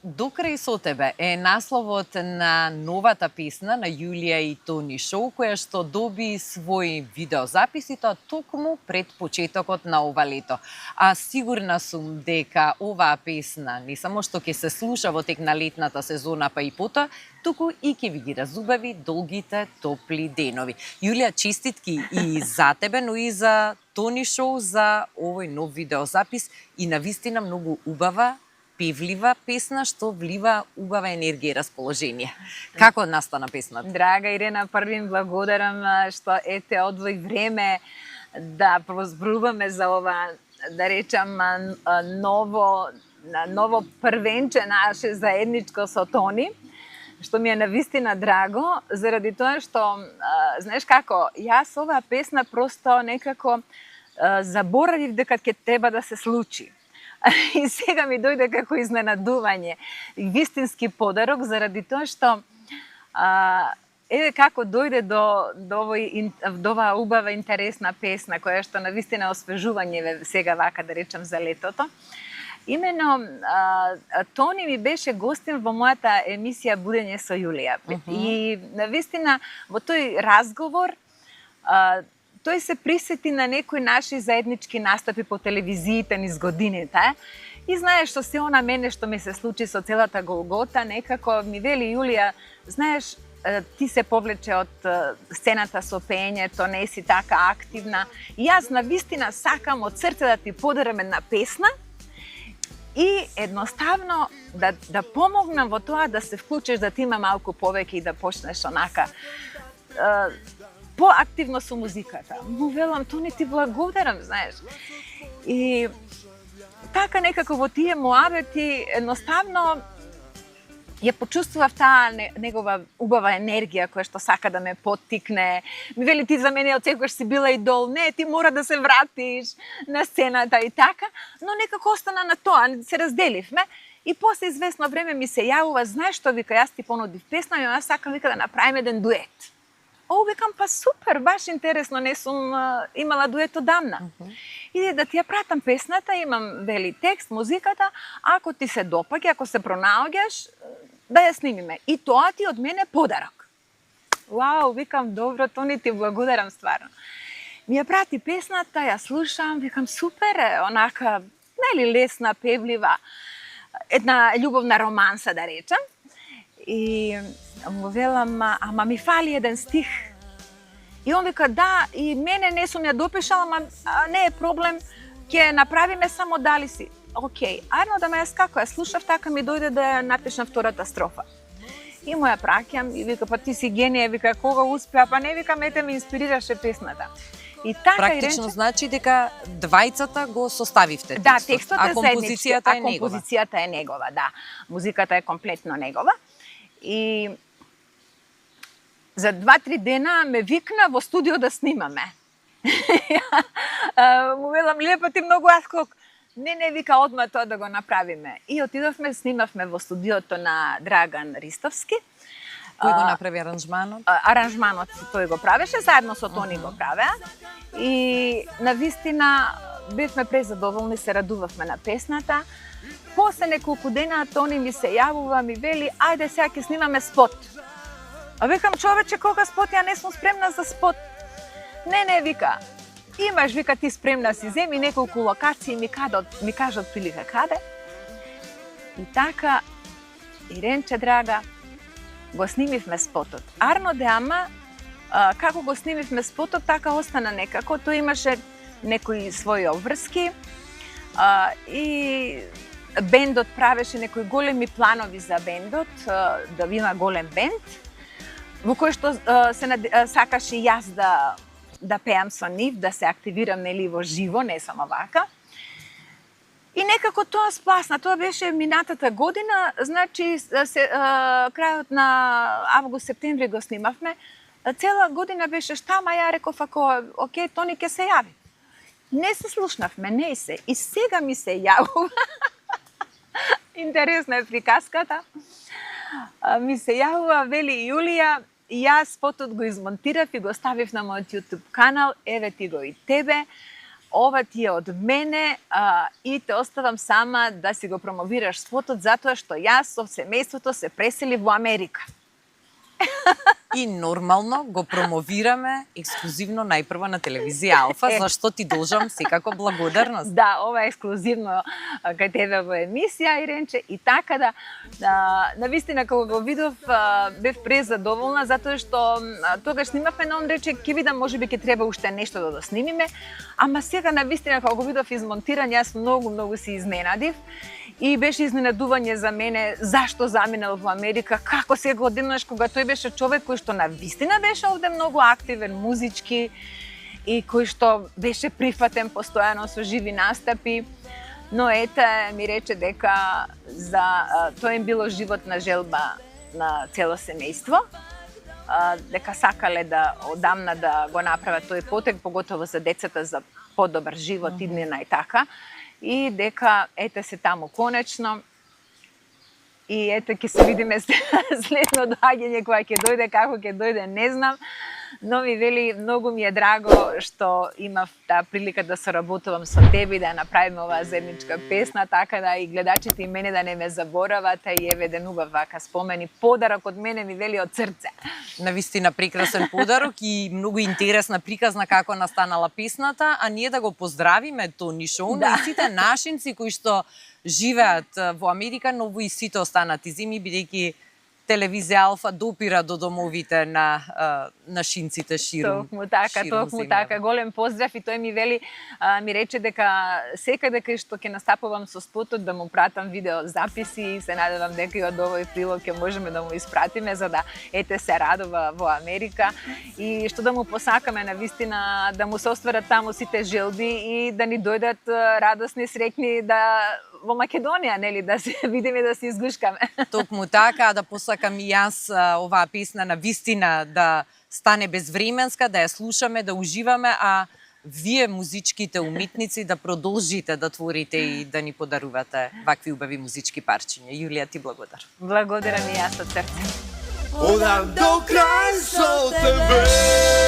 Докрај со тебе е насловот на новата песна на Јулија и Тони Шоу, која што доби свој видеозапис и тоа токму пред почетокот на ова лето. А сигурна сум дека оваа песна не само што ќе се слуша во тек на летната сезона, па и потоа, туку и ќе ви ги разубави долгите топли денови. Јулија, честитки и за тебе, но и за Тони Шоу за овој нов видеозапис и навистина многу убава, певлива песна што влива убава енергија и расположение. Како настана песната? Драга Ирена, првим благодарам што ете одвој време да прозбруваме за ова, да речам, ново првенче наше заедничко со Тони, што ми е навистина драго, заради тоа што, знаеш како, јас оваа песна просто некако заборавив дека ќе треба да се случи. И сега ми дојде како изненадување, вистински подарок, заради тоа што еве како дојде до оваа убава интересна песна, која што навистина освежување сега вака да речам за летото. Имено, Тони ми беше гостин во мојата емисија Будење со Јулија. И навистина во тој разговор тој се присети на некои наши заеднички настапи по телевизиите низ годините. И знаеш што се она мене што ми се случи со целата Голгота, некако ми вели Јулија, знаеш, ти се повлече од сцената со пеењето, не си така активна. И јас навистина сакам од срце да ти подарам една песна и едноставно да помогнам во тоа да се вклучиш, да ти има малку повеќе и да почнеш онака поактивно со музиката. Му велам, Тони, ти благодарам, знаеш. И така некако во тие муабети едноставно ја почувствував таа негова убава енергија која што сака да ме поттикне. Ми вели, ти за мене од секогаш си била идол, не, ти мора да се вратиш на сцената и така, но некако остана на тоа, се разделивме. И после известно време ми се јавува, знаеш што, вика, јас ти понудив песна, и јас сакам, вика, да направиме еден дует. О, викам, па супер, баш интересно, не сум имала дует одамна. И да ти ја пратам песната, имам, вели, текст, музиката, ако ти се допаѓа, ако се пронаоѓаш, да ја снимиме. И тоа ти од мене подарок. Вау, викам, добро, Тони, ти благодарам стварно. Ми ја прати песната, ја слушам, викам, супер е, онака, нели, лесна, певлива, една љубовна романса, да речам. И му велам, ама ми фали еден стих. И он вика, да, и мене не сум ја допишала, ама не е проблем, ќе направиме само дали си. Океј, ајно да ме јас како ја слушав, така ми дојде да ја напишам втората строфа. И му ја праќам и вика, па ти си генија, вика, кога успеа, па не, вика, мете ми инспирираше песната. И така практично значи дека двајцата го составивте текстот. Да, текстот е заеднички, а композицијата е негова, да. Музиката е комплетно негова. И за 2-3 дена ме викна во студио да снимаме. Му велам, лепо ти многу аскок. Не, вика, одма тоа да го направиме. И отидовме, снимавме во студиото на Драган Ристовски. Кој го направи аранжманот? Аранжманот тој го правеше, заедно со Тони го правеа. И навистина бевме презадоволни, се радувавме на песната. После неколку дена Тони ми се јавува, ми вели, ајде сега ќе снимаме спот. А викам, човече, кога спот? Ја не сум спремна за спот. Не, вика, имаш, вика, ти спремна си, земи неколку локации, ми кажа отприлика каде. И така, Иренче драга, го снимивме спотот. Арно де ама, како го снимивме спотот, така остана некако. Тој имаше некои своји обврски и бендот правеше некои големи планови за бендот, да има голем бенд, во кој што сакаше јас да пеам со нив, да се активирам, нели, во живо, не само вака. И некако тоа спласна, тоа беше минатата година, значи крајот на август-септември го снимавме. Цела година беше штама, ја реков, ако окей, Тони ќе се јави. Не се слушнавме, не се. И сега ми се јавува. Интересна е приказката. Ми се јавува, вели, Јулија, јас спотот го измонтирав и го ставив на мојот YouTube канал, еве ти го и тебе. ова ти е од мене и те оставам сама да си го промовираш спотот, затоа што јас со семејството се пресели во Америка. И нормално го промовираме ексклузивно најпрво на телевизија Алфа, за што ти должам секако благодарност. Да, ова е ексклузивно кај тебе во емисија, Иренче, и така навистина кога го видов бев презадоволна, затоа што тогаш снимавме, но он рече ќе видам, можеби ќе треба уште нешто да снимиме, ама сега навистина кога го видов измонтиран, јас многу се изненадив. И беше изненадување за мене зашто заминал во Америка, како сега одеднаш кога тој беше човек кој што навистина беше овде многу активен музички и кој што беше прифатен постојано со живи настапи, но ете ми рече дека тоа им било животна желба на цело семејство, дека сакале да одамна да го направат тој потек, поготово за децата, за подобар живот иднина и така. И дека ете се таму конечно. И ете ќе се видиме следно доаѓање кога ќе дојде, како ќе дојде, не знам. Но ми вели, многу ми е драго што имав таа прилика да соработувам со тебе и да направиме оваа заедничка песна, така да и гледачите и мене да не ме заборават, и еве еден убав вака спомени, подарок од мене, ми вели, од срце. Навистина прекрасен подарок и многу интересна приказна како настанала песната, а ние да го поздравиме Тони Шоу, но и сите нашинци кои што живеат во Америка, но во и сите останати земји, бидејќи телевизија Алфа допира до домовите на нашинците ширум. Токму така. Голем поздрав, и тој ми вели, ми рече дека секаде кај што ќе настапувам со спотот да му пратам видео записи и се надевам дека и од овој прилог ќе можеме да му испратиме за да ете се радува во Америка и што да му посакаме навистина да му се остварат таму сите желби и да ни дојдат радосни, среќни во Македонија, нели, да се видиме и да се изгушкаме. Токму така, да посакам и јас оваа песна на вистина да стане безвременска, да ја слушаме, да уживаме, а вие музичките уметници да продолжите да творите и да ни подарувате вакви убави музички парчиња. Јулија, ти благодарам. Благодарам и јас од срце. Одам до крај со тебе.